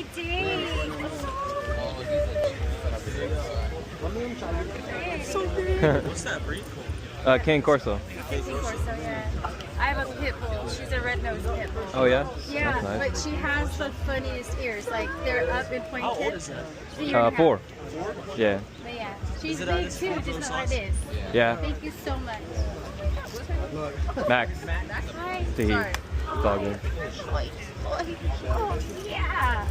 I did. So big. What's that breed called? Cane Corso. Corso, yeah. I have a pit bull. She's a red-nosed pit bull. Oh yeah? Yeah, That's nice. but she has the funniest ears. Like they're up and pointed. How old is that? 3 years and a half. 4. Yeah. But yeah, she's Is it big a too, just not like size? this. Yeah. Thank you so much. Max. Hi. See, Sorry. it's all good. Oh, yeah.